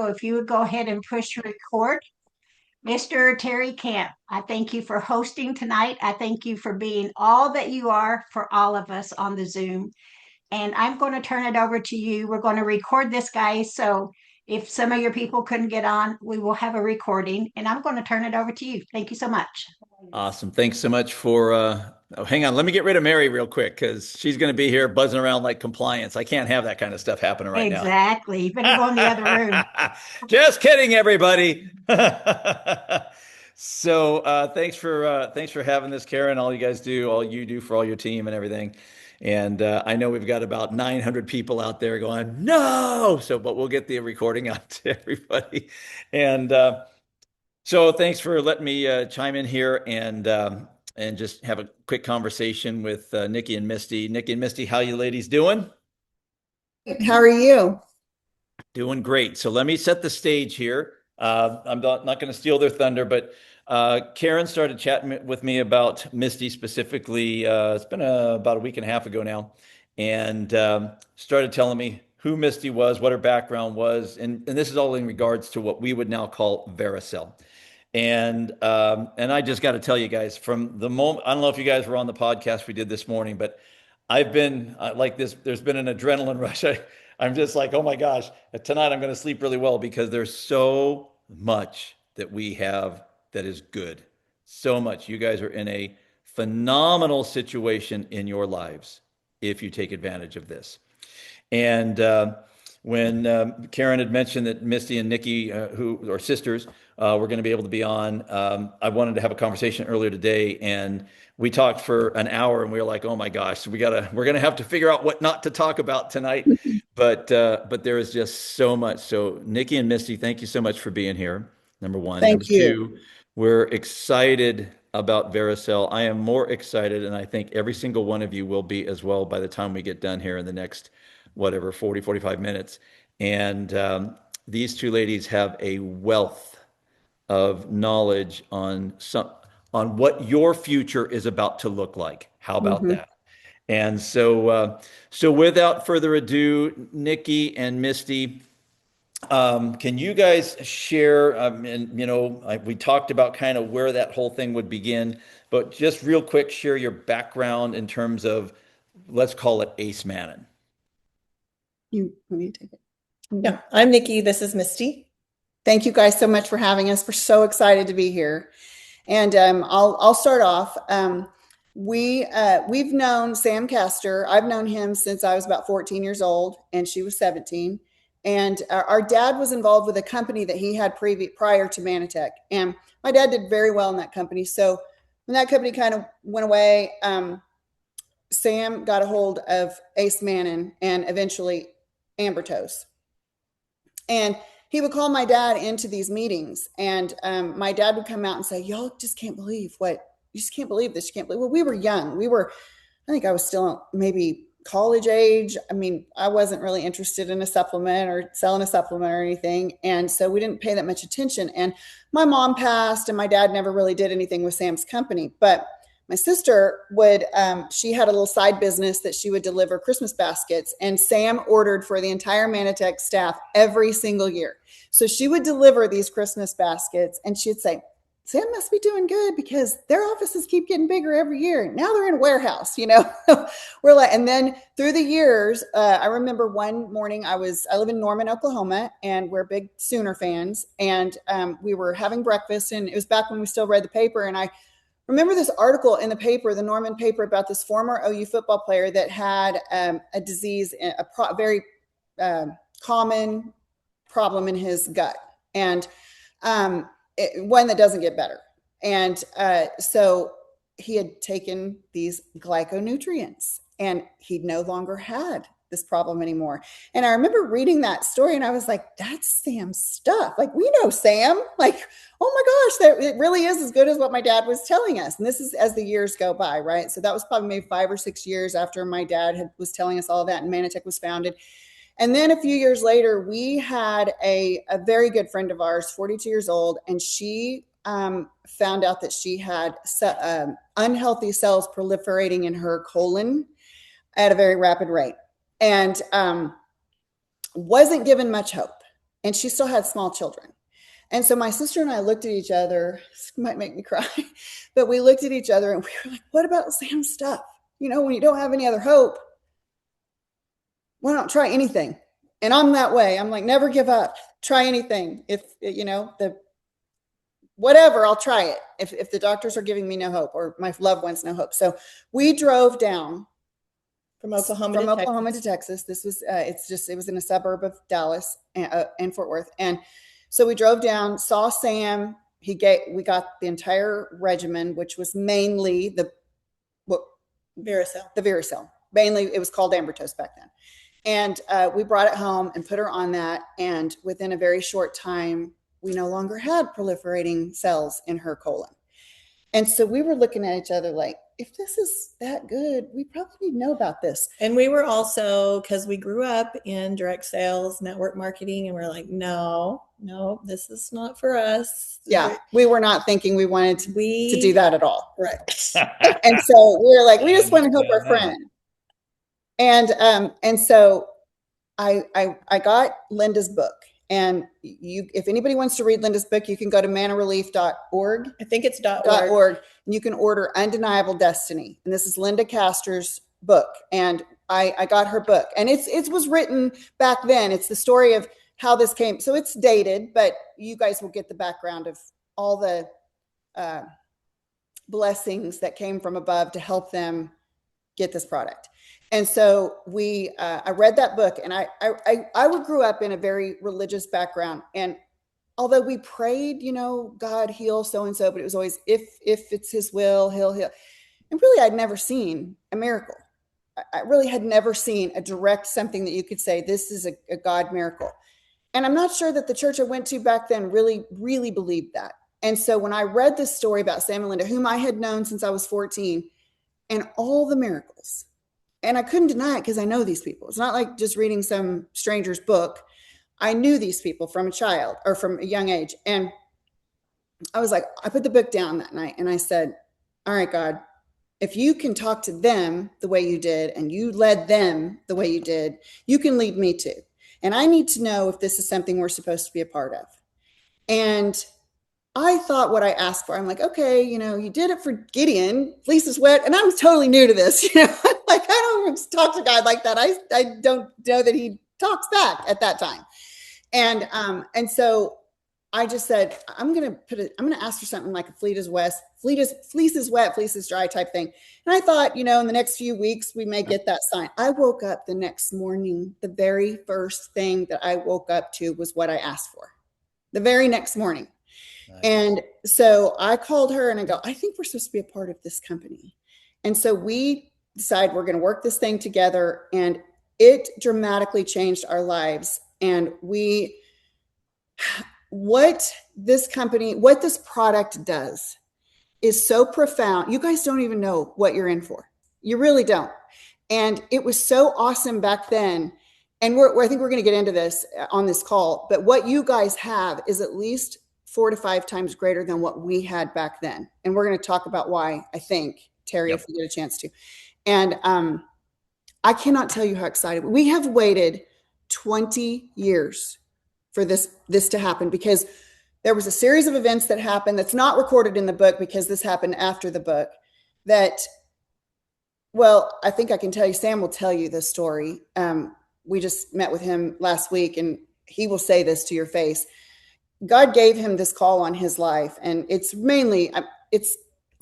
if you would go ahead and push record. Mr. Terry Camp, I thank you for hosting tonight. I thank you for being all that you are for all of us on the Zoom. And I'm going to turn it over to you. We're going to record this, guys. So if some of your people couldn't get on, we will have a recording. And I'm going to turn it over to you. Thank you so much. Awesome. Thanks so much for oh, hang on. Let me get rid of Mary real quick because she's going to be here buzzing around like compliance. I can't have that kind of stuff happening right now. Exactly. You better go in the other room. Just kidding, everybody. So thanks for having this, Karen. All you do for all your team and everything. And I know we've got about 900 people out there going, no. So, but we'll get the recording out to everybody. And so thanks for letting me chime in here and just have a quick conversation with Nikki and Misti. Nikki and Misti, how you ladies doing? How are you? Doing great. So let me set the stage here. I'm not going to steal their thunder, but Karen started chatting with me about Misti specifically. It's been about a week and a half ago now, and started telling me who Misti was, what her background was, and this is all in regards to what we would now call VeraCell. And I just got to tell you guys, from the moment, I don't know if you guys were on the podcast we did this morning, but I've been like this. There's been an adrenaline rush. I'm just like, oh my gosh, tonight I'm going to sleep really well because there's so much that we have that is good. So much. You guys are in a phenomenal situation in your lives if you take advantage of this. And when Karen had mentioned that Misti and Nikki, who are sisters, were going to be able to be on, I wanted to have a conversation earlier today, and we talked for an hour, and we were like, "Oh my gosh, we're going to have to figure out what not to talk about tonight." But there is just so much. So Nikki and Misti, thank you so much for being here. Number one. Number Thank you. two, we're excited about VeraCell. I am more excited, and I think every single one of you will be as well by the time we get done here in the next, whatever, 40, 45 minutes. And these two ladies have a wealth of knowledge on what your future is about to look like. How about Mhm. that? And so without further ado, Nikki and Misti, can you guys share? And we talked about kind of where that whole thing would begin, but just real quick, share your background in terms of, let's call it Acemannan. You want me to take it? Yeah, I'm Nikki. This is Misti. Thank you guys so much for having us. We're so excited to be here. And I'll start off. We've known Sam Castor. I've known him since I was about 14 years old, and she was 17. And our dad was involved with a company that he had prior to Manatech, and my dad did very well in that company. So when that company kind of went away, Sam got a hold of Acemannan and eventually Ambertos. And he would call my dad into these meetings, and my dad would come out and say, "Y'all just can't believe you just can't believe this. You can't believe." Well, we were young. I think I was still maybe college age. I mean, I wasn't really interested in a supplement or selling a supplement or anything. And so we didn't pay that much attention. And my mom passed, and my dad never really did anything with Sam's company. But my sister she had a little side business that she would deliver Christmas baskets, and Sam ordered for the entire Manatech staff every single year. So she would deliver these Christmas baskets, and she'd say, "Sam must be doing good because their offices keep getting bigger every year. Now they're in a warehouse, We're like, and then through the years, I remember one morning I live in Norman, Oklahoma, and we're big Sooner fans. And we were having breakfast, and it was back when we still read the paper. And I remember this article in the paper, the Norman paper, about this former OU football player that had a disease, very common problem in his gut, and one that doesn't get better. And so he had taken these glyconutrients, and he no longer had this problem anymore. And I remember reading that story, and I was like, "That's Sam's stuff. Like, we know Sam. Like, oh my gosh, it really is as good as what my dad was telling us." And this is as the years go by, right? So that was probably maybe 5 or 6 years after my dad was telling us all that, and Manatech was founded. And then a few years later, we had a very good friend of ours, 42 years old, and she found out that she had unhealthy cells proliferating in her colon at a very rapid rate, and wasn't given much hope. and she still had small children. And so my sister and I looked at each other. This might make me cry, but we looked at each other and we were like, what about Sam's stuff? You know, when you don't have any other hope, why not try anything? And I'm that way. I'm like, never give up. Try anything. If, you know, whatever, I'll try it. If the doctors are giving me no hope or my loved ones no hope. So we drove down From Oklahoma to Texas. This was, it was in a suburb of Dallas and Fort Worth. And so we drove down, saw Sam. We got the entire regimen, which was mainly the VeraCell. Mainly, it was called Ambertose back then. And we brought it home and put her on that. And within a very short time, we no longer had proliferating cells in her colon. And so we were looking at each other like, if this is that good, we probably need to know about this. And we were also, because we grew up in direct sales, network marketing, and we're like, no, this is not for us. Yeah, we were not thinking we wanted to do that at all. Right. And so we were like, we just want to help our friend. And so I got Linda's book. And if anybody wants to read Linda's book, you can go to manarelief.org. I think it's .org. And you can order Undeniable Destiny. And this is Linda Castor's book. And I got her book. And it was written back then. It's the story of how this came. So it's dated, but you guys will get the background of all the blessings that came from above to help them get this product. And so I read that book, and I grew up in a very religious background. And although we prayed, you know, God heal so-and-so, but it was always, if it's his will, he'll heal. And really, I'd never seen a miracle. I really had never seen a direct something that you could say, this is a God miracle. And I'm not sure that the church I went to back then really, really believed that. And so when I read this story about Sam and Linda, whom I had known since I was 14, and all the miracles, and I couldn't deny it because I know these people. It's not like just reading some stranger's book. I knew these people from a child or from a young age. And I was like, I put the book down that night and I said, all right, God, if you can talk to them the way you did and you led them the way you did, you can lead me too. And I need to know if this is something we're supposed to be a part of. And I thought what I asked for, I'm like, okay, you know, you did it for Gideon, fleece is wet. And I was totally new to this, you know, like, I don't talk to God like that. I don't know that he talks back at that time. And so I just said, I'm going to ask for something like a fleece is wet, fleece is dry type thing. And I thought, you know, in the next few weeks, we may get that sign. I woke up the next morning. The very first thing that I woke up to was what I asked for the very next morning. Nice. And so I called her and I go, I think we're supposed to be a part of this company. And so we decided we're going to work this thing together, and it dramatically changed our lives. And what this product does is so profound. You guys don't even know what you're in for. You really don't. And it was so awesome back then. And I think we're going to get into this on this call, but what you guys have is at least 4 to 5 times greater than what we had back then. And we're going to talk about why, I think, Terry, if we get a chance to. And I cannot tell you how excited we have waited 20 years for this to happen, because there was a series of events that happened that's not recorded in the book, because this happened after the book, that, well, I think I can tell you, Sam will tell you this story. We just met with him last week, and he will say this to your face. God gave him this call on his life, and it's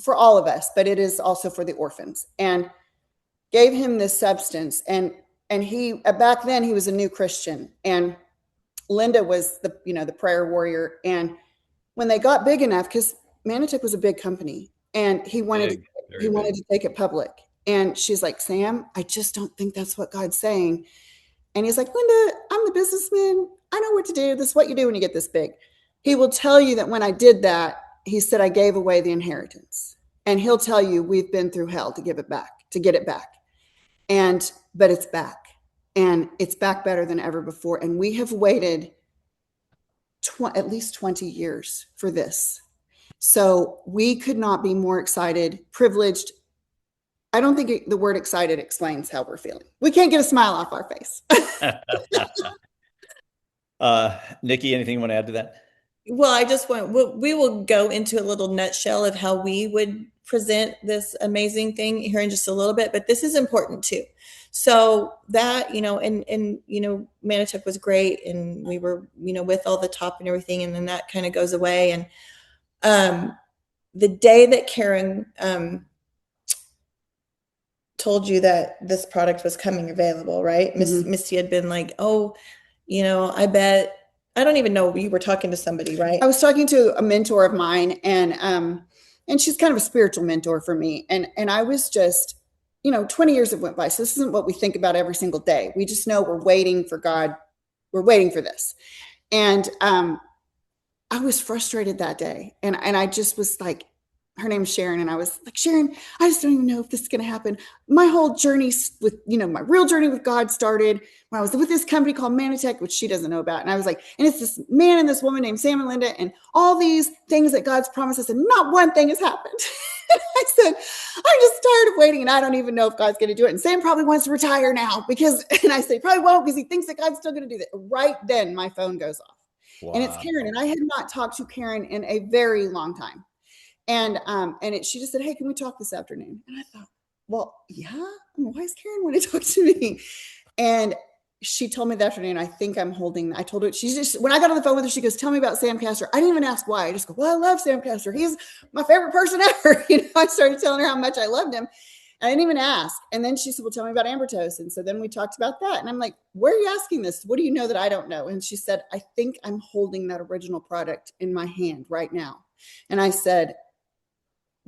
for all of us, but it is also for the orphans, and gave him this substance. And he, back then he was a new Christian, and Linda was the prayer warrior. And when they got big enough, because Manatech was a big company, and he wanted to take it public. And she's like, Sam, I just don't think that's what God's saying. And he's like, Linda, I'm the businessman. I know what to do. This is what you do when you get this big. He will tell you that when I did that, he said, I gave away the inheritance. And he'll tell you, we've been through hell to get it back. But it's back, and it's back better than ever before. And we have waited at least 20 years for this. So we could not be more excited, privileged. I don't think the word excited explains how we're feeling. We can't get a smile off our face. Nikki, anything you want to add to that? Well, I just want, we will go into a little nutshell of how we would present this amazing thing here in just a little bit, but this is important too. So that, Manitech was great, and we were, with all the top and everything, and then that kind of goes away. And the day that Karen told you that this product was coming available, right? Misty had been like, oh, I bet, I don't even know, you were talking to somebody, right? I was talking to a mentor of mine, and she's kind of a spiritual mentor for me. And I was just, 20 years have went by. So this isn't what we think about every single day. We just know we're waiting for God. We're waiting for this. And I was frustrated that day. And I just was like, her name's Sharon. And I was like, Sharon, I just don't even know if this is going to happen. My whole journey with, my real journey with God started when I was with this company called Manitech, which she doesn't know about. And I was like, and it's this man and this woman named Sam and Linda, and all these things that God's promised us, and not one thing has happened. I said, I'm just tired of waiting, and I don't even know if God's going to do it. And Sam probably wants to retire now and I say, probably won't, because he thinks that God's still going to do that. Right then, my phone goes off. Wow. And it's Karen. And I had not talked to Karen in a very long time. And she just said, hey, can we talk this afternoon? And I thought, well, yeah, why is Karen want to talk to me? And she told me that afternoon, I think I'm holding, I told her, when I got on the phone with her, she goes, tell me about Sam Castor. I didn't even ask why. I just go, well, I love Sam Castor. He's my favorite person ever. I started telling her how much I loved him. I didn't even ask. And then she said, well, tell me about Ambertose. And so then we talked about that. And I'm like, where are you asking this? What do you know that I don't know? And she said, I think I'm holding that original product in my hand right now. And I said,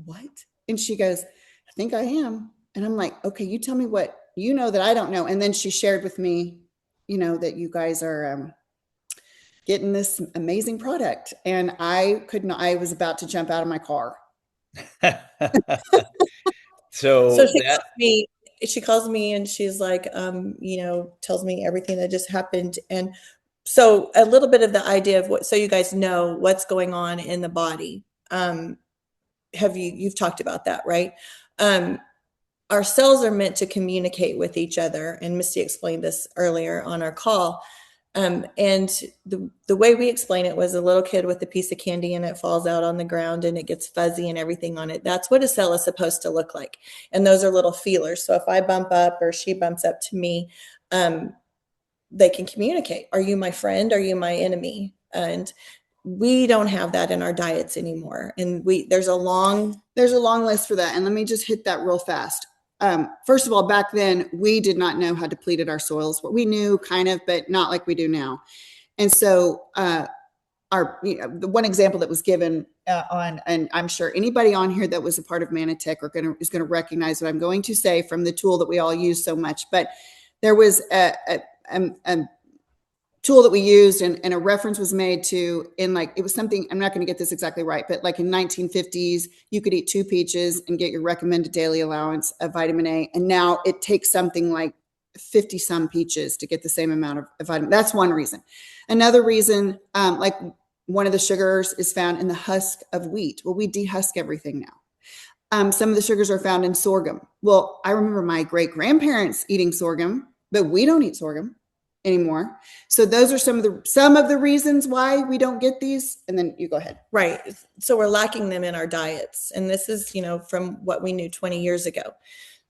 what? And she goes, I think I am. And I'm like, okay, you tell me what you know that I don't know. And then she shared with me, that you guys are getting this amazing product. And I was about to jump out of my car. So she calls me and she's like, tells me everything that just happened. And so a little bit of the idea of so you guys know what's going on in the body. You've talked about that, right? Our cells are meant to communicate with each other. And Misti explained this earlier on our call. And the way we explain it was a little kid with a piece of candy and it falls out on the ground and it gets fuzzy and everything on it. That's what a cell is supposed to look like. And those are little feelers. So if I bump up or she bumps up to me, they can communicate. Are you my friend? Are you my enemy? And we don't have that in our diets anymore. And there's a long list for that. And let me just hit that real fast. First of all, back then we did not know how depleted our soils were. We knew kind of, but not like we do now. And so, the one example that was given and I'm sure anybody on here that was a part of Manitech is going to recognize what I'm going to say from the tool that we all use so much. But there was a tool that we used, and a reference was made to, it was something, I'm not going to get this exactly right, but like in 1950s, you could eat 2 peaches and get your recommended daily allowance of vitamin A. And now it takes something like 50 some peaches to get the same amount of vitamin. That's one reason. Another reason, like one of the sugars is found in the husk of wheat. Well, we dehusk everything now. Some of the sugars are found in sorghum. Well, I remember my great grandparents eating sorghum, but we don't eat sorghum anymore. So those are some of the reasons why we don't get these. And then you go ahead. Right. So we're lacking them in our diets. And this is, from what we knew 20 years ago.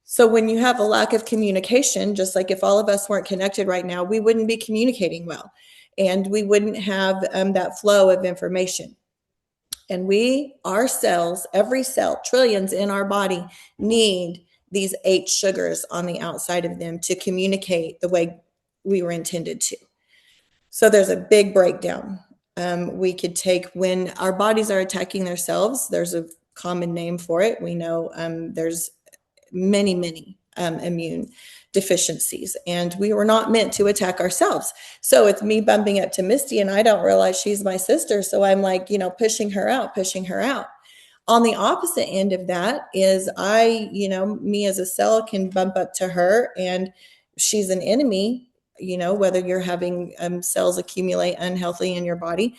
So when you have a lack of communication, just like if all of us weren't connected right now, we wouldn't be communicating well, and we wouldn't have that flow of information. And our cells, every cell, trillions in our body, need these 8 sugars on the outside of them to communicate the way we were intended to. So there's a big breakdown. We could take when our bodies are attacking themselves. There's a common name for it. We know there's many immune deficiencies, and we were not meant to attack ourselves. So it's me bumping up to Misti, and I don't realize she's my sister. So I'm like, pushing her out. On the opposite end of that is me as a cell can bump up to her, and she's an enemy. Whether you're having cells accumulate unhealthily in your body.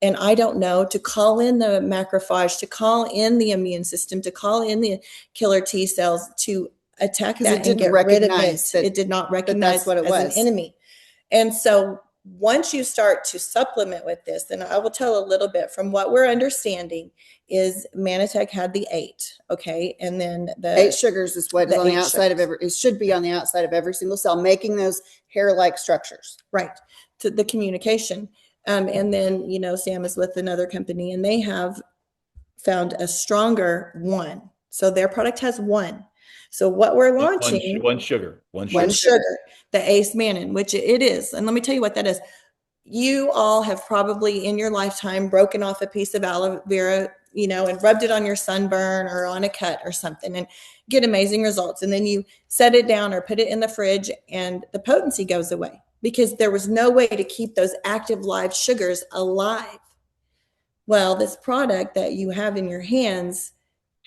And I don't know to call in the macrophage, to call in the immune system, to call in the killer T cells to attack that and get rid of it. It did not recognize what it was as an enemy. And so once you start to supplement with this, and I will tell a little bit from what we're understanding is Manatech had the 8, okay, and then the 8 sugars is what is the on the 8 outside of sugars. every, it should be on the outside of every single cell, making those hair-like structures. Right, to the communication. And then, you know, Sam is with another company and they have found a stronger 1. So their product has 1. So what we're launching, One sugar, one sugar, the Acemannan, which it is. And let me tell you what that is. You all have probably in your lifetime broken off a piece of aloe vera, you know, and rubbed it on your sunburn or on a cut or something and get amazing results. And then you set it down or put it in the fridge and the potency goes away because there was no way to keep those active live sugars alive. Well, this product that you have in your hands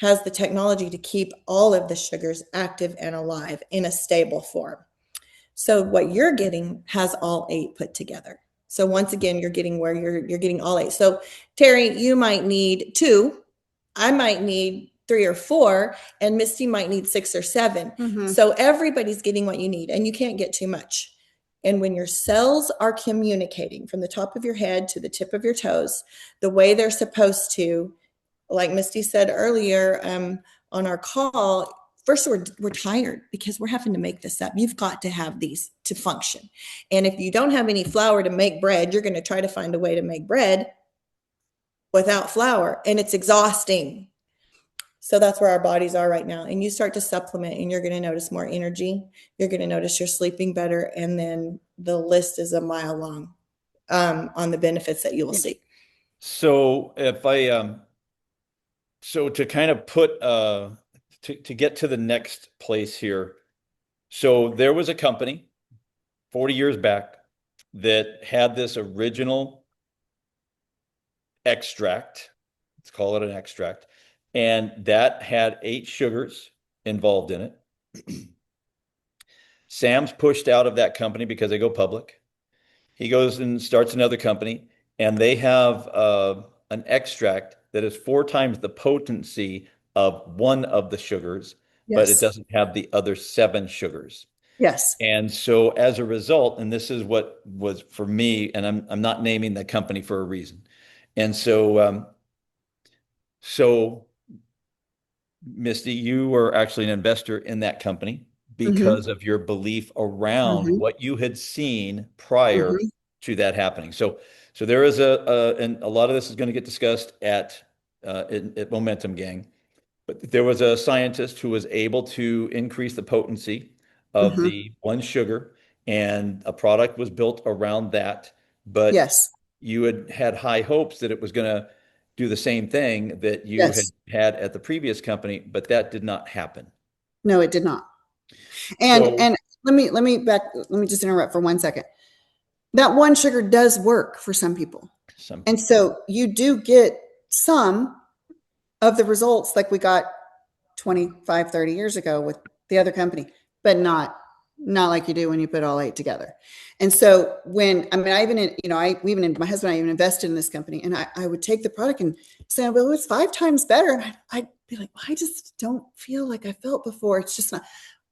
has the technology to keep all of the sugars active and alive in a stable form. So what you're getting has all 8 put together. So once again, you're getting where you're getting all 8. So Terry, you might need 2, I might need 3 or 4, and Misty might need 6 or 7. Mm-hmm. So everybody's getting what you need, and you can't get too much. And when your cells are communicating from the top of your head to the tip of your toes, the way they're supposed to, like Misty said earlier on our call, first we're tired because we're having to make this up. You've got to have these to function. And if you don't have any flour to make bread, you're going to try to find a way to make bread without flour, and it's exhausting. So that's where our bodies are right now. And you start to supplement and you're going to notice more energy. You're going to notice you're sleeping better. And then the list is a mile long on the benefits that you will see. So if I, so to kind of put, to get to the next place here. So there was a company 40 years back that had this original extract. Let's call it an extract. And that had 8 sugars involved in it. Sam's pushed out of that company because they go public. He goes and starts another company, and they have an extract that is 4 times the potency of one of the sugars, but it doesn't have the other 7 sugars. Yes. And so as a result, and this is what was for me, and I'm not naming the company for a reason. And so, Misty, you were actually an investor in that company because of your belief around what you had seen prior to that happening. So there is and a lot of this is going to get discussed at Momentum Gang, but there was a scientist who was able to increase the potency of the one sugar, and a product was built around that. But you had high hopes that it was going to do the same thing that you had at the previous company, but that did not happen. No, it did not. And let me just interrupt for 1 second. That one sugar does work for some people. And so you do get some of the results like we got 25, 30 years ago with the other company, but not like you do when you put all 8 together. And so my husband and I even invested in this company, and I would take the product and say, well, it's 5 times better. And I'd be like, well, I just don't feel like I felt before. It's just not.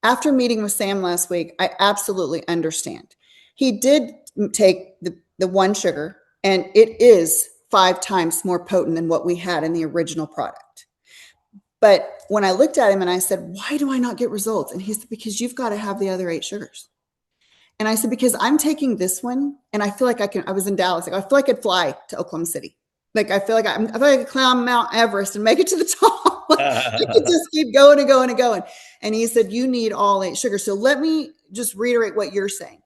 After meeting with Sam last week, I absolutely understand. He did take the one sugar, and it is 5 times more potent than what we had in the original product. But when I looked at him and I said, why do I not get results? And he said, because you've got to have the other 8 sugars. And I said, because I'm taking this one and I feel like I was in Dallas. Like, I feel like I'd fly to Oklahoma City. Like, I feel like I could climb Mount Everest and make it to the top. I could just keep going and going and going. And he said, you need all 8 sugars. So let me just reiterate what you're saying.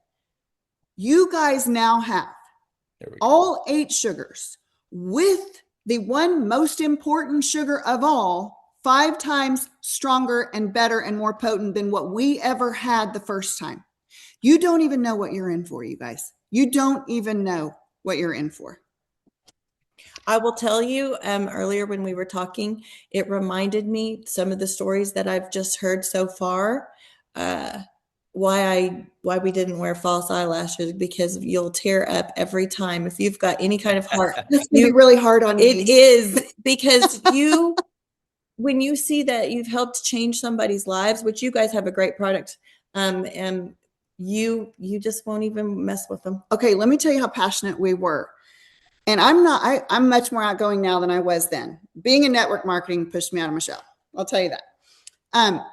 You guys now have all 8 sugars with the one most important sugar of all, 5 times stronger and better and more potent than what we ever had the first time. You don't even know what you're in for, you guys. You don't even know what you're in for. I will tell you, earlier when we were talking, it reminded me some of the stories that I've just heard so far. Why we didn't wear false eyelashes, because you'll tear up every time if you've got any kind of heart. That's gonna be really hard on me. It is, because when you see that you've helped change somebody's lives, which you guys have a great product, and you just won't even mess with them. Okay, let me tell you how passionate we were. And I'm much more outgoing now than I was then. Being in network marketing pushed me out of my shell. I'll tell you that.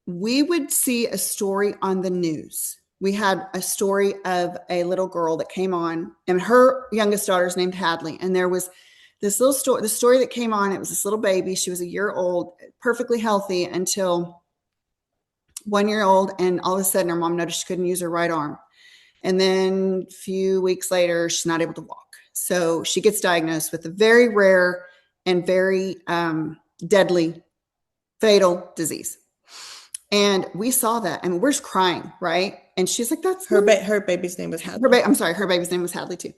We would see a story on the news. We had a story of a little girl that came on, and her youngest daughter is named Hadley. And there was this little story, the story that came on, it was this little baby. She was a year old, perfectly healthy until 1 year old. And all of a sudden her mom noticed she couldn't use her right arm. And then a few weeks later, she's not able to walk. So she gets diagnosed with a very rare and very deadly, fatal disease. And we saw that. I mean, we're just crying, right? And she's like, "That's her baby's name was Hadley." I'm sorry, her baby's name was Hadley too.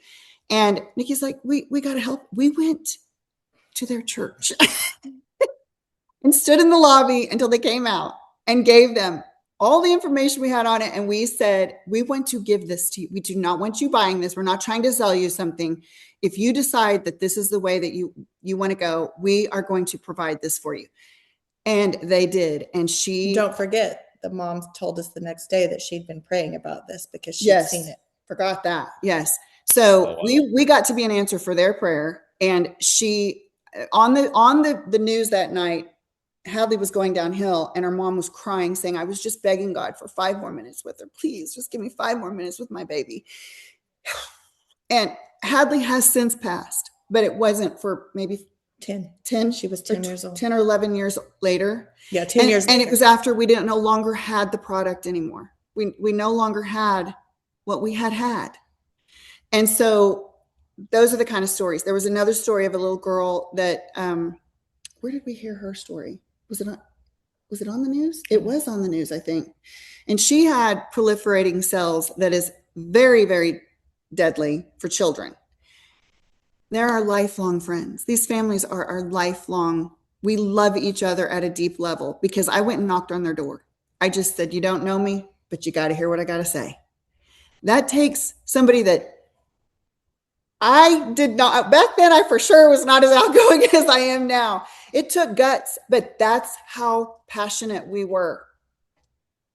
And Nikki's like, "We got to help." We went to their church and stood in the lobby until they came out and gave them all the information we had on it. And we said, "We want to give this to you. We do not want you buying this. We're not trying to sell you something. If you decide that this is the way that you want to go, we are going to provide this for you." And they did. And she, don't forget, the mom told us the next day that she'd been praying about this because she'd seen it. Forgot that. Yes. So we got to be an answer for their prayer. And she, on the news that night, Hadley was going downhill and her mom was crying, saying, "I was just begging God for 5 more minutes with her. Please just give me 5 more minutes with my baby." And Hadley has since passed, but it wasn't for maybe 10. She was 10 years old. 10 or 11 years later. Yeah, 10 years. And it was after we no longer had the product anymore. We no longer had what we had. And so those are the kind of stories. There was another story of a little girl that, where did we hear her story? Was it on the news? It was on the news, I think. And she had proliferating cells that is very, very deadly for children. They're our lifelong friends. These families are our lifelong. We love each other at a deep level because I went and knocked on their door. I just said, "You don't know me, but you got to hear what I got to say." That takes somebody that I did not, back then I for sure was not as outgoing as I am now. It took guts, but that's how passionate we were.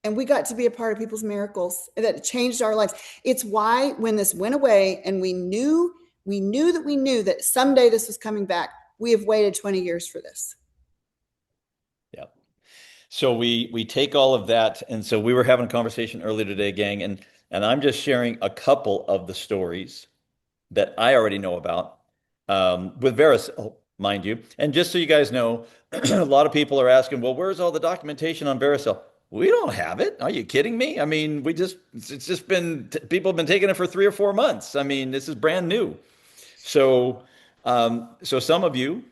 And we got to be a part of people's miracles that changed our lives. It's why when this went away and we knew that someday this was coming back, we have waited 20 years for this. Yeah. So we take all of that. And so we were having a conversation earlier today, gang, and I'm just sharing a couple of the stories that I already know about with VeraCell, mind you. And just so you guys know, a lot of people are asking, "Well, where's all the documentation on VeraCell?" We don't have it. Are you kidding me? I mean, it's just been, people have been taking it for 3 or 4 months. I mean, this is brand new. So, so some of you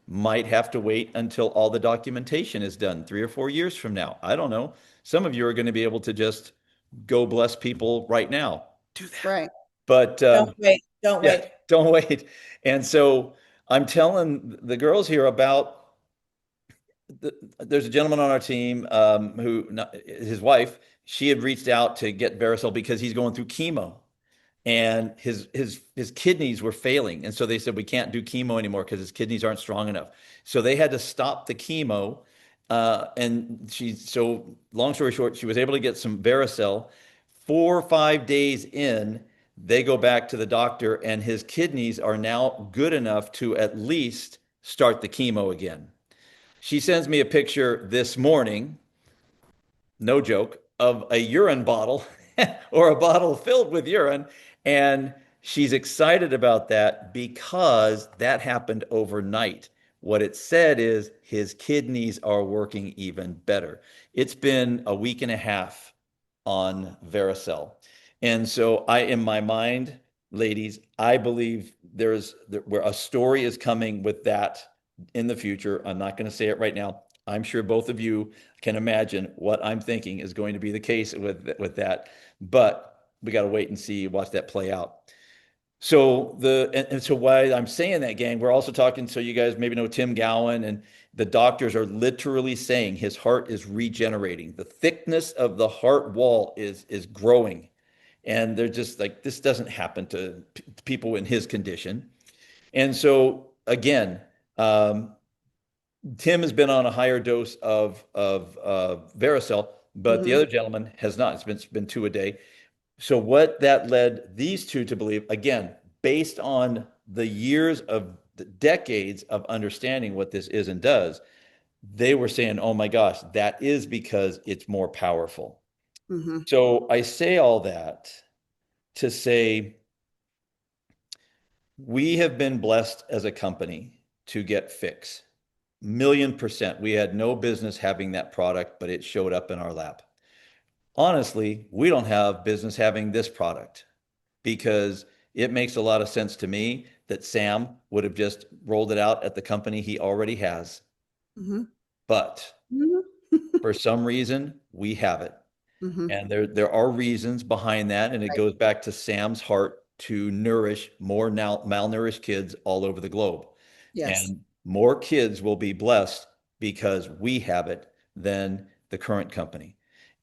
might have to wait until all the documentation is done 3 or 4 years from now. I don't know. Some of you are going to be able to just go bless people right now. Do that. Right. But don't wait. Don't wait. Don't wait. And so I'm telling the girls here about there's a gentleman on our team his wife, she had reached out to get VeraCell because he's going through chemo. And his kidneys were failing. And so they said, "We can't do chemo anymore because his kidneys aren't strong enough." So they had to stop the chemo. So long story short, she was able to get some VeraCell. 4 or 5 days in, they go back to the doctor and his kidneys are now good enough to at least start the chemo again. She sends me a picture this morning, no joke, of a urine bottle or a bottle filled with urine. And she's excited about that because that happened overnight. What it said is his kidneys are working even better. It's been a week and a half on VeraCell. And so in my mind, ladies, I believe where a story is coming with that in the future. I'm not going to say it right now. I'm sure both of you can imagine what I'm thinking is going to be the case with that. But we got to wait and see, watch that play out. So so why I'm saying that, gang, we're also talking, so you guys maybe know Tim Gowan, and the doctors are literally saying his heart is regenerating. The thickness of the heart wall is growing. And they're just like, this doesn't happen to people in his condition. And so again, Tim has been on a higher dose of VeraCell. but the other gentleman has not. It's been two a day. So what that led these two to believe, again, based on the years of the decades of understanding what this is and does, they were saying, oh my gosh, that is because it's more powerful. Mm-hmm. So I say all that to say we have been blessed as a company to get Fix. 1,000,000%. We had no business having that product, but it showed up in our lap. Honestly, we don't have business having this product because it makes a lot of sense to me that Sam would have just rolled it out at the company he already has. Mm-hmm. But Mm-hmm. for some reason, we have it. Mm-hmm. And there are reasons behind that. And it goes back to Sam's heart to nourish more now malnourished kids all over the globe. Yes. And more kids will be blessed because we have it than the current company.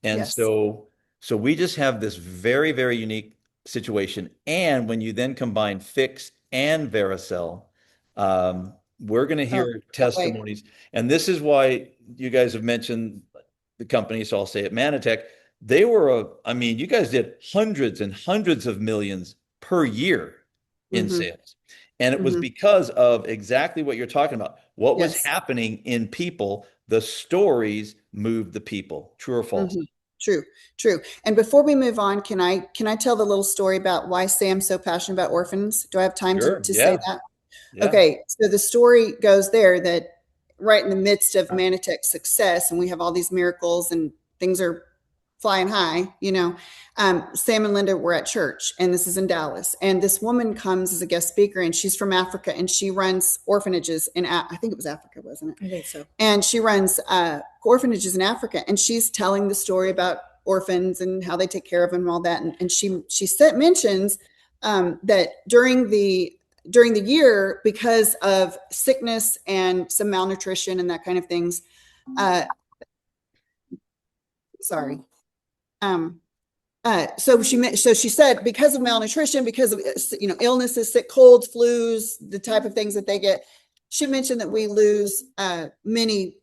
And Yes. so we just have this very, very unique situation. And when you then combine Fix and VeraCell, we're going to Oh, hear testimonies. And this is why you guys have mentioned the company, so I'll say it, Manatech. They were, I mean, you guys did hundreds and hundreds of millions per year in mm-hmm. sales. And it was Mm-hmm. because of exactly what you're talking about. What was Yes. happening in people, the stories moved the people. True or false? Mm-hmm. True. And before we move on, can I tell the little story about why Sam's so passionate about orphans? Do I have time Sure. to Yeah. say that? Yeah. Okay, so the story goes there that right in the midst of Manatech's success, and we have all these miracles and things are flying high, Sam and Linda were at church, and this is in Dallas. And this woman comes as a guest speaker, and she's from Africa, and she runs orphanages in, I think it was Africa, wasn't it? I think so. And she runs orphanages in Africa, and she's telling the story about orphans and how they take care of them and all that. And she mentions that during the year, because of sickness and some malnutrition and that kind of things, so she said because of malnutrition, because of illnesses, sick colds, flus, the type of things that they get, she mentioned that we lose many,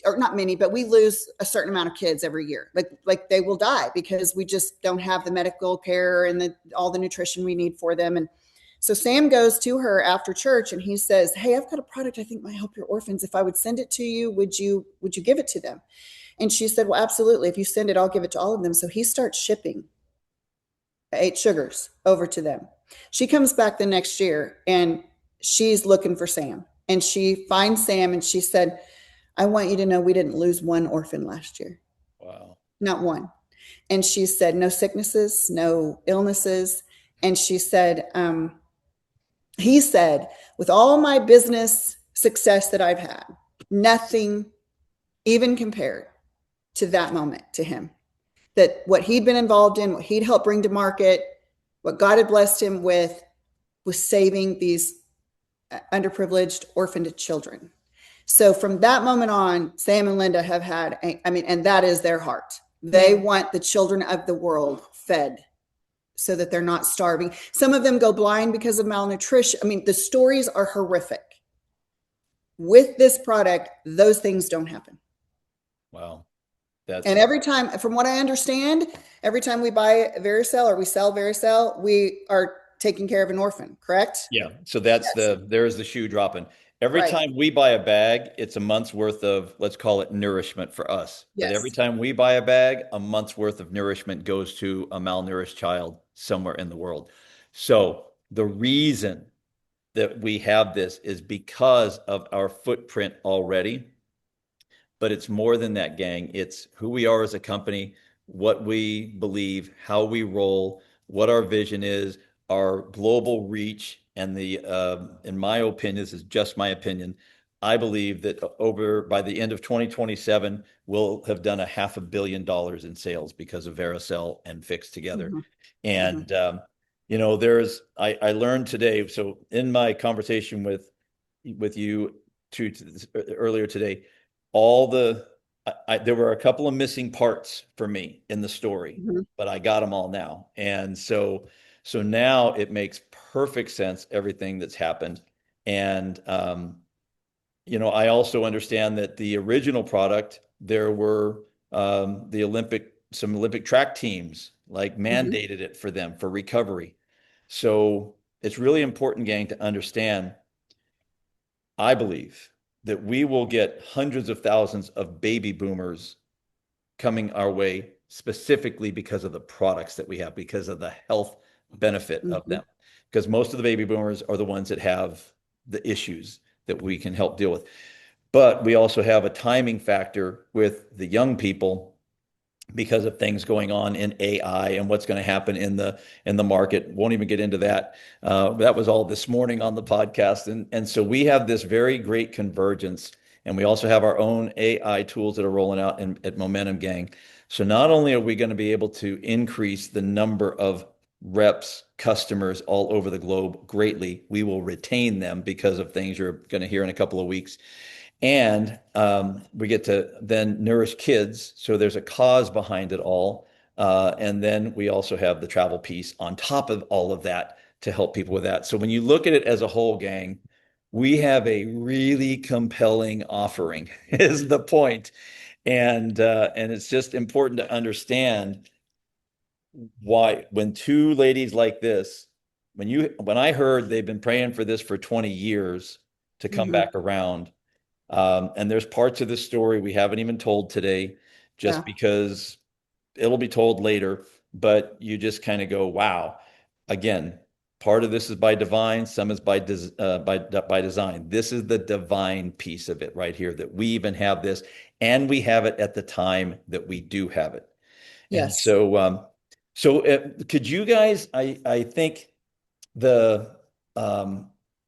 or not many, but we lose a certain amount of kids every year. Like they will die because we just don't have the medical care and all the nutrition we need for them. And so Sam goes to her after church and he says, hey, I've got a product I think might help your orphans. If I would send it to you, would you give it to them? And she said, well, absolutely. If you send it, I'll give it to all of them. So he starts shipping 8 sugars over to them. She comes back the next year and she's looking for Sam. And she finds Sam and she said, I want you to know we didn't lose one orphan last year. Wow. Not one. And she said, no sicknesses, no illnesses. And she said, he said, with all my business success that I've had, nothing even compared to that moment to him. That what he'd been involved in, what he'd helped bring to market, what God had blessed him with was saving these underprivileged orphaned children. So from that moment on, Sam and Linda have had, and that is their heart. They want the children of the world fed so that they're not starving. Some of them go blind because of malnutrition. I mean, the stories are horrific. With this product, those things don't happen. Wow. And every time, from what I understand, every time we buy VeraCell or we sell VeraCell, we are taking care of an orphan, correct? Yeah. So that's there's the shoe dropping. Every Right. time we buy a bag, it's a month's worth of, let's call it nourishment for us. But Yes. every time we buy a bag, a month's worth of nourishment goes to a malnourished child somewhere in the world. So the reason that we have this is because of our footprint already. But it's more than that, gang. It's who we are as a company, what we believe, how we roll, what our vision is, our global reach, and in my opinion, this is just my opinion, I believe that by the end of 2027, we'll have done $500 million in sales because of VeraCell and Fix together. Mhm. And I learned today. So in my conversation with you earlier today, there were a couple of missing parts for me in the story, Mhm. but I got them all now. And so now it makes perfect sense, everything that's happened. And, I also understand that the original product, there were some Olympic track teams like mandated it for them for recovery. So it's really important, gang, to understand, I believe, that we will get hundreds of thousands of baby boomers coming our way specifically because of the products that we have, because of the health benefit of them. Because most of the baby boomers are the ones that have the issues that we can help deal with. But we also have a timing factor with the young people because of things going on in AI and what's going to happen in the market. Won't even get into that. That was all this morning on the podcast. And so we have this very great convergence, and we also have our own AI tools that are rolling out at Momentum, gang. So not only are we going to be able to increase the number of reps, customers all over the globe greatly, we will retain them because of things you're going to hear in a couple of weeks. And we get to then nourish kids. So there's a cause behind it all. And then we also have the travel piece on top of all of that to help people with that. So when you look at it as a whole, gang, we have a really compelling offering is the point. And it's just important to understand why when two ladies like this, when I heard they've been praying for this for 20 years to come back around. And there's parts of this story we haven't even told today, just because it'll be told later, but you just kind of go, wow. Again, part of this is by divine, some is by design. This is the divine piece of it right here, that we even have this, and we have it at the time that we do have it. Yes. And could you guys, I think the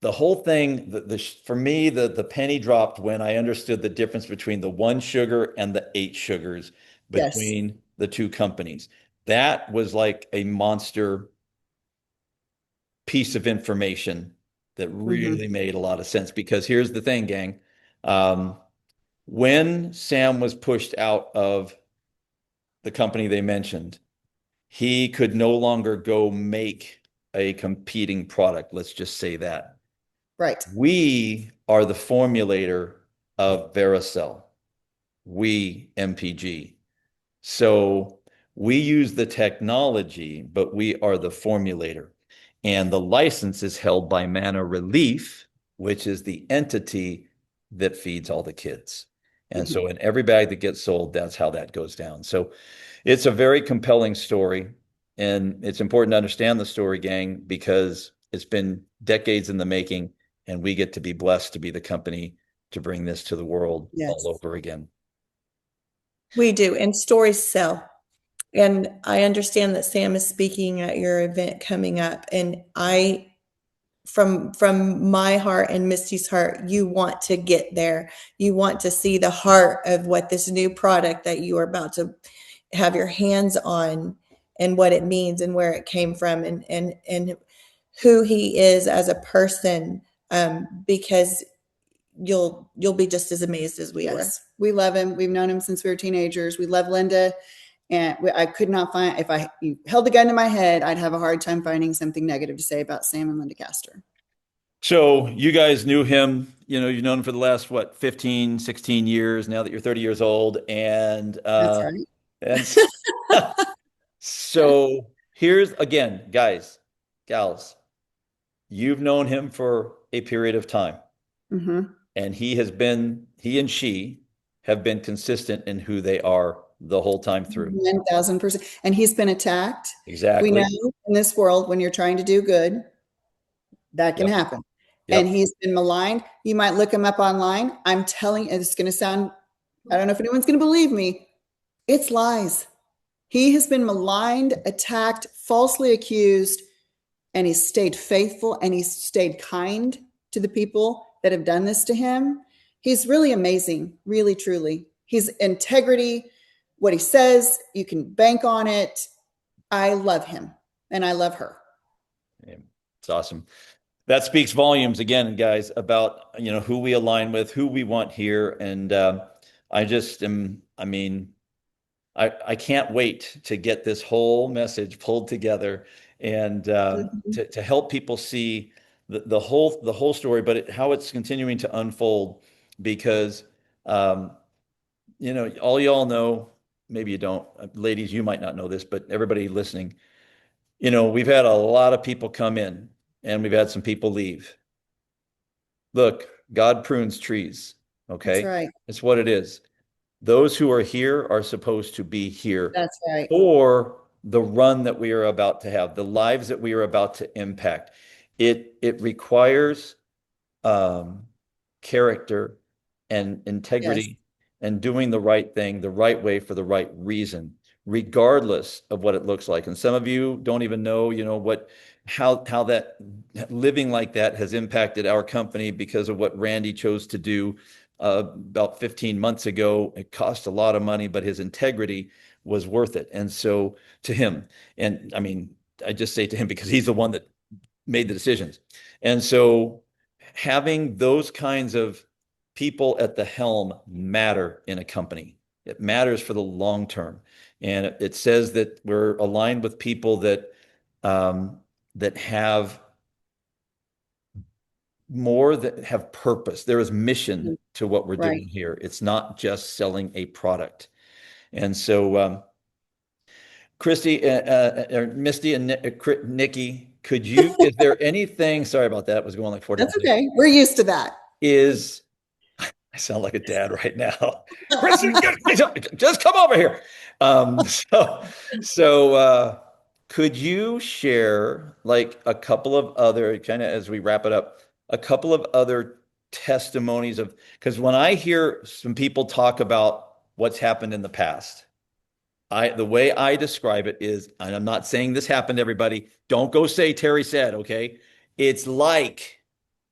whole thing, for me, the penny dropped when I understood the difference between the 1 sugar and the 8 sugars between the two companies. That was like a monster piece of information that really made a lot of sense. Because here's the thing, gang. When Sam was pushed out of the company they mentioned, he could no longer go make a competing product. Let's just say that. Right. We are the formulator of VeraCell. We, MPG. So we use the technology, but we are the formulator. And the license is held by Mana Relief, which is the entity that feeds all the kids. And so in every bag that gets sold, that's how that goes down. So it's a very compelling story. And it's important to understand the story, gang, because it's been decades in the making, and we get to be blessed to be the company to bring this to the world all over again. We do. And stories sell. And I understand that Sam is speaking at your event coming up. And from my heart and Misty's heart, you want to get there. You want to see the heart of what this new product that you are about to have your hands on, and what it means, and where it came from, and who he is as a person, because you'll be just as amazed as we were. We love him. We've known him since we were teenagers. We love Linda. And I could not find, if you held the gun to my head, I'd have a hard time finding something negative to say about Sam and Linda Castor. So you guys knew him, you've known him for the last, 15, 16 years now that you're 30 years old. And, That's right. And so here's, again, guys, gals, you've known him for a period of time. And he and she have been consistent in who they are the whole time through. 1000%. And he's been attacked. Exactly. We know in this world, when you're trying to do good, that can happen. And he's been maligned. You might look him up online. I'm telling you, it's going to sound, I don't know if anyone's going to believe me. It's lies. He has been maligned, attacked, falsely accused, and he's stayed faithful, and he's stayed kind to the people that have done this to him. He's really amazing, really, truly. He's integrity. What he says, you can bank on it. I love him, and I love her. Yeah, it's awesome. That speaks volumes again, guys, about, who we align with, who we want here. And I can't wait to get this whole message pulled together and to help people see the whole story, but how it's continuing to unfold. because, all y'all know, maybe you don't, ladies, you might not know this, but everybody listening, we've had a lot of people come in and we've had some people leave. Look, God prunes trees. Okay. That's right. It's what it is. Those who are here are supposed to be here That's right. for the run that we are about to have, the lives that we are about to impact. It requires character and integrity and doing the right thing the right way for the right reason, regardless of what it looks like. And some of you don't even know, how that living like that has impacted our company because of what Randy chose to do about 15 months ago. It cost a lot of money, but his integrity was worth it. And so to him, and I mean, I just say to him because he's the one that made the decisions. And so having those kinds of people at the helm matter in a company. It matters for the long term. And it says that we're aligned with people that have more, that have purpose. There is mission to what we're doing here. It's not just selling a product. And so, Christy, or Misti and Nikki, is there anything, sorry about that, it was going like 40 That's okay. We're used to that. I sound like a dad right now. Christy, just come over here. Could you share like a couple of other, kind of as we wrap it up, a couple of other testimonies of, because when I hear some people talk about what's happened in the past, the way I describe it is, and I'm not saying this happened to everybody, don't go say Tere said, okay? It's like,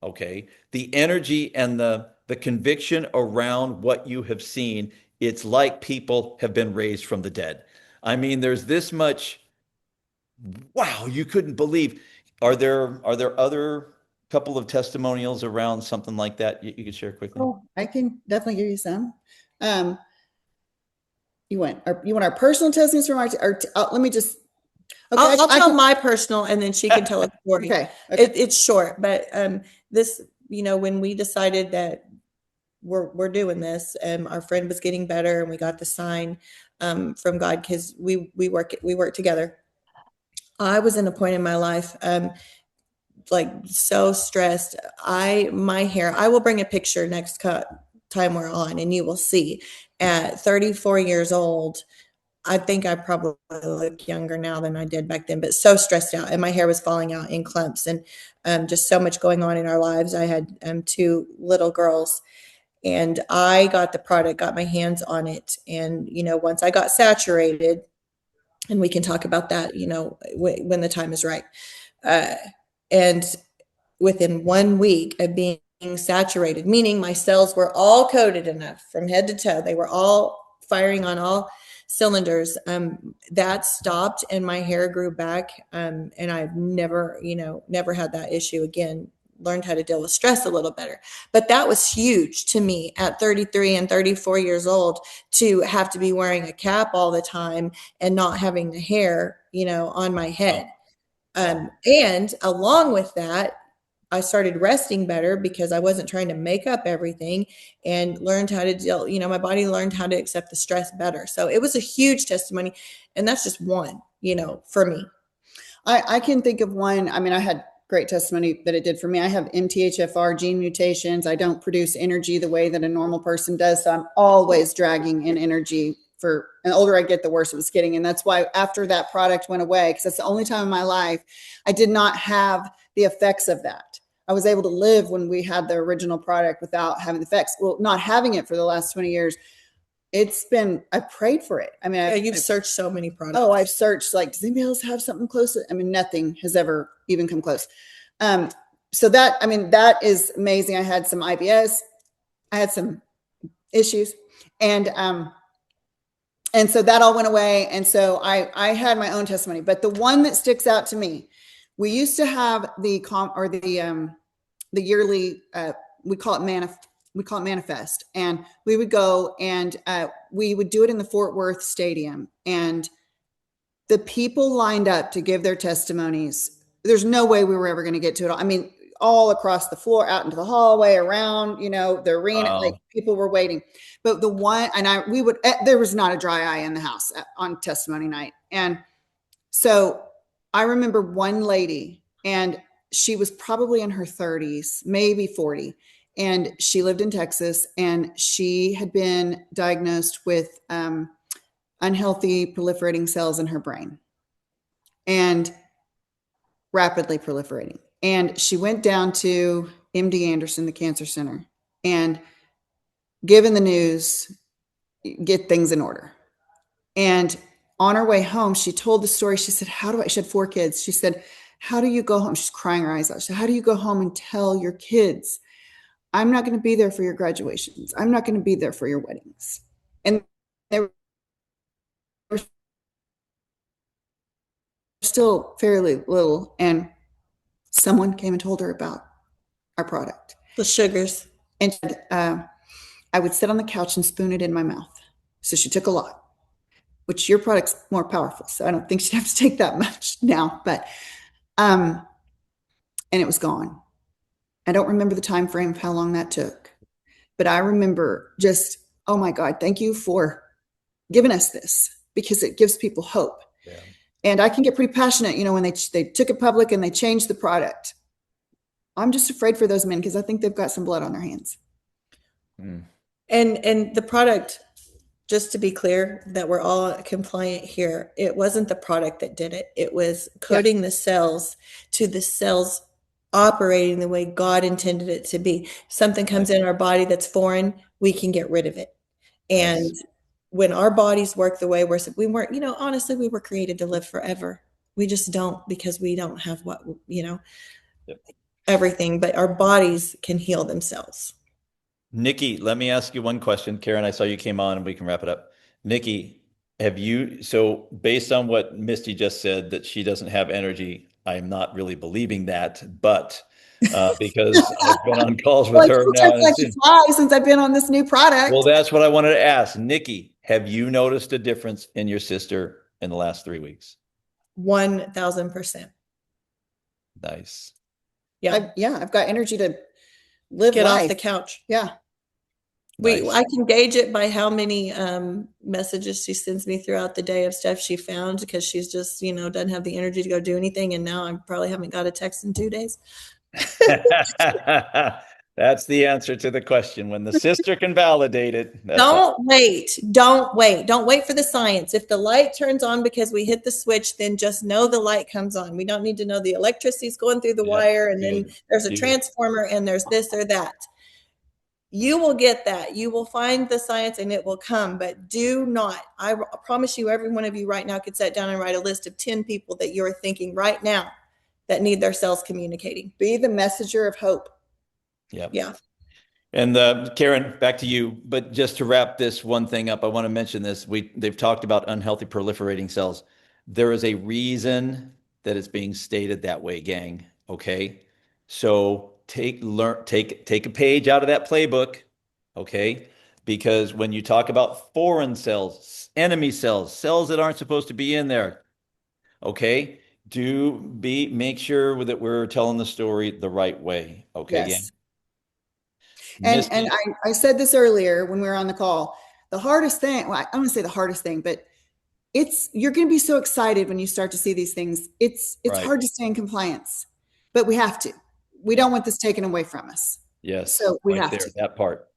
okay, the energy and the conviction around what you have seen, it's like people have been raised from the dead. I mean, there's this much, wow, you couldn't believe. Are there other couple of testimonials around something like that you could share quickly? Oh, I can definitely give you some. You want our personal testimonies from let me just. Okay, I'll tell my personal, and then she can tell a story. Okay. It's short, but this, when we decided that we're doing this, our friend was getting better, and we got the sign from God because we work together. I was in a point in my life, like so stressed. My hair. I will bring a picture next time we're on, and you will see. At 34 years old, I think I probably look younger now than I did back then, but so stressed out, and my hair was falling out in clumps, and just so much going on in our lives. I had 2 little girls, and I got the product, got my hands on it. And, once I got saturated, and we can talk about that, when the time is right. And within 1 week of being saturated, meaning my cells were all coated enough from head to toe, they were all firing on all cylinders, that stopped, and my hair grew back. And I've never had that issue again. Learned how to deal with stress a little better. But that was huge to me at 33 and 34 years old, to have to be wearing a cap all the time and not having the hair, on my head. And along with that, I started resting better because I wasn't trying to make up everything, and learned how to deal, my body learned how to accept the stress better. So it was a huge testimony. And that's just one, for me. I can think of one. I mean, I had great testimony that it did for me. I have MTHFR gene mutations. I don't produce energy the way that a normal person does. So I'm always dragging in energy. And the older I get, the worse it was getting. And that's why after that product went away, because that's the only time in my life I did not have the effects of that. I was able to live when we had the original product without having the effects. Well, not having it for the last 20 years, I prayed for it. I mean, you've searched so many products. Oh, I've searched, like, does anybody else have something close? I mean, nothing has ever even come close. So that is amazing. I had some IBS. I had some issues, and so that all went away. And so I had my own testimony, but the one that sticks out to me, we used to have the yearly, we call it Manifest. And we would go and we would do it in the Fort Worth Stadium. And the people lined up to give their testimonies. There's no way we were ever going to get to it all. I mean, all across the floor, out into the hallway, around, the arena, Wow. like people were waiting. But the one, and there was not a dry eye in the house on testimony night. And so I remember one lady, and she was probably in her 30s, maybe 40. And she lived in Texas, and she had been diagnosed with unhealthy proliferating cells in her brain, and rapidly proliferating. And she went down to MD Anderson, the cancer center, and given the news, get things in order. And on her way home, she told the story. She said, she had 4 kids. She said, how do you go home? She's crying her eyes out. She said, how do you go home and tell your kids, I'm not going to be there for your graduations. I'm not going to be there for your weddings. And they were still fairly little. And someone came and told her about our product. The sugars. And I would sit on the couch and spoon it in my mouth. So she took a lot, which your product's more powerful. So I don't think she'd have to take that much now, but, and it was gone. I don't remember the time frame of how long that took, but I remember just, oh my God, thank you for giving us this, because it gives people hope. Yeah. And I can get pretty passionate, when they took it public and they changed the product. I'm just afraid for those men, because I think they've got some blood on their hands. Mm. And the product, just to be clear, that we're all compliant here, it wasn't the product that did it. It was coding the cells to the cells operating the way God intended it to be. Something comes in our body that's foreign, we can get rid of it. And when our bodies work the way we weren't, honestly, we were created to live forever. We just don't, because we don't have everything, but our bodies can heal themselves. Nikki, let me ask you one question. Karen, I saw you came on and we can wrap it up. Nikki, so based on what Misti just said, that she doesn't have energy, I'm not really believing that, but because I've been on calls with her now. Since I've been on this new product. Well, that's what I wanted to ask. Nikki, have you noticed a difference in your sister in the last 3 weeks? 1,000%. Nice. Yeah. I've got energy to live Get life. off the couch. Yeah. Nice. I can gauge it by how many messages she sends me throughout the day of stuff she found, because she's just, doesn't have the energy to go do anything. And now I probably haven't got a text in 2 days. That's the answer to the question. When the sister can validate it. Don't wait. Don't wait for the science. If the light turns on because we hit the switch, then just know the light comes on. We don't need to know the electricity's going through the wire, and then there's a transformer, and there's this or that. You will get that. You will find the science, and it will come. But do not. I promise you, every one of you right now could sit down and write a list of 10 people that you're thinking right now that need their cells communicating. Be the messenger of hope. Yep. Yeah. And Karen, back to you. But just to wrap this one thing up, I want to mention this. They've talked about unhealthy proliferating cells. There is a reason that it's being stated that way, gang. Okay, so take a page out of that playbook. Okay, because when you talk about foreign cells, enemy cells, cells that aren't supposed to be in there, okay, make sure that we're telling the story the right way. Okay, yes. gang. And I said this earlier when we were on the call. The hardest thing, well, I don't want to say the hardest thing, but you're going to be so excited when you start to see these things. It's Right. hard to stay in compliance, but we have to. We don't want this taken away from us. Yes. So we right have there, to. that part.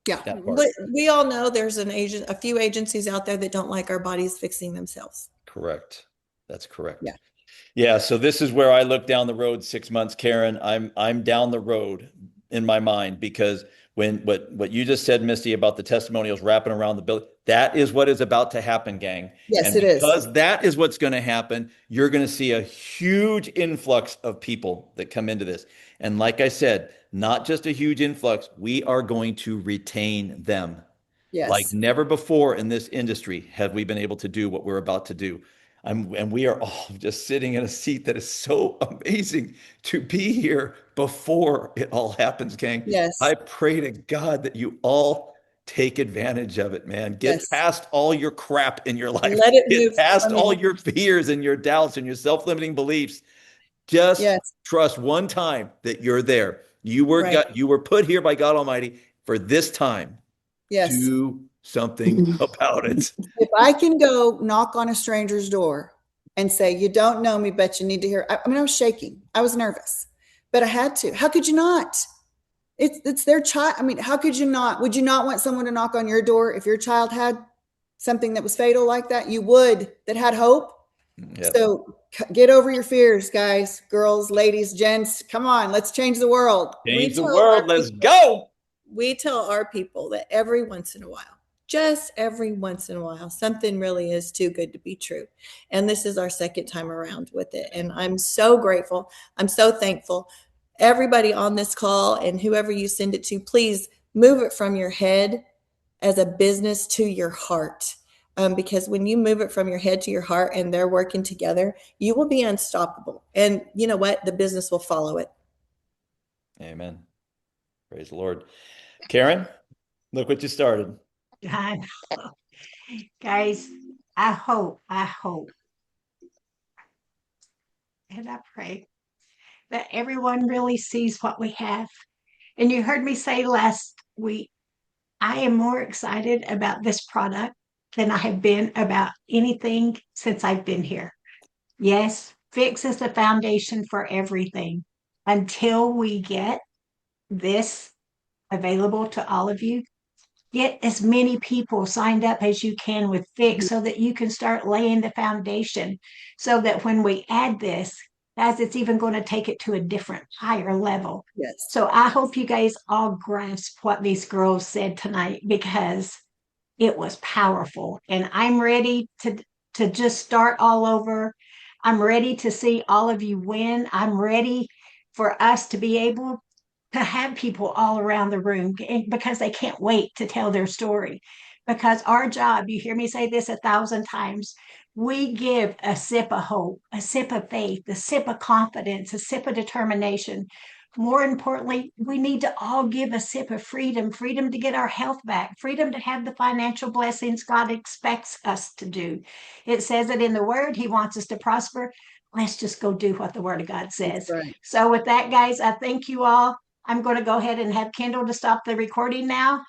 Yeah. That part. But we all know there's a few agencies out there that don't like our bodies fixing themselves. Correct. That's correct. Yeah. Yeah. So this is where I look down the road 6 months, Karen. I'm down the road in my mind, because what you just said, Misti, about the testimonials wrapping around the building, that is what is about to happen, gang. Yes, and it is. because that is what's going to happen, you're going to see a huge influx of people that come into this. And like I said, not just a huge influx, we are going to retain them. Yes. Like never before in this industry have we been able to do what we're about to do. And we are all just sitting in a seat that is so amazing to be here before it all happens, gang. Yes. I pray to God that you all take advantage of it, man. Get past all your crap in your life. Let it Get move. past all your fears and your doubts and your self-limiting beliefs. Just Yes. trust one time that you're there. You were Right. you were put here by God Almighty for this time. Yes. Do something about it. If I can go knock on a stranger's door and say, you don't know me, but you need to hear. I mean, I was shaking. I was nervous, but I had to. How could you not? It's their child. I mean, how could you not? Would you not want someone to knock on your door if your child had something that was fatal like that? You would, that had hope. Yep. So get over your fears, guys, girls, ladies, gents. Come on, let's change the world. Change the tell world. our Let's people- go. We tell our people that every once in a while, just every once in a while, something really is too good to be true. And this is our second time around with it. And I'm so grateful. I'm so thankful. Everybody on this call and whoever you send it to, please move it from your head as a business to your heart. Because when you move it from your head to your heart and they're working together, you will be unstoppable. And you know what? The business will follow it. Amen. Praise the Lord. Karen, look what you started. I know. Guys, I hope, and I pray that everyone really sees what we have. And you heard me say last week, I am more excited about this product than I have been about anything since I've been here. Yes, Fix is the foundation for everything. Until we get this available to all of you, get as many people signed up as you can with Fix so that you can start laying the foundation so that when we add this, guys, it's even going to take it to a different, higher level. Yes. So I hope you guys all grasp what these girls said tonight because it was powerful. And I'm ready to just start all over. I'm ready to see all of you win. I'm ready for us to be able to have people all around the room because they can't wait to tell their story. Because our job, you hear me say this 1,000 times, we give a sip of hope, a sip of faith, a sip of confidence, a sip of determination. More importantly, we need to all give a sip of freedom, freedom to get our health back, freedom to have the financial blessings God expects us to do. It says it in the word, He wants us to prosper. Let's just go do what the word of God says. Right. So, with that, guys, I thank you all. I'm going to go ahead and have Kendall to stop the recording now.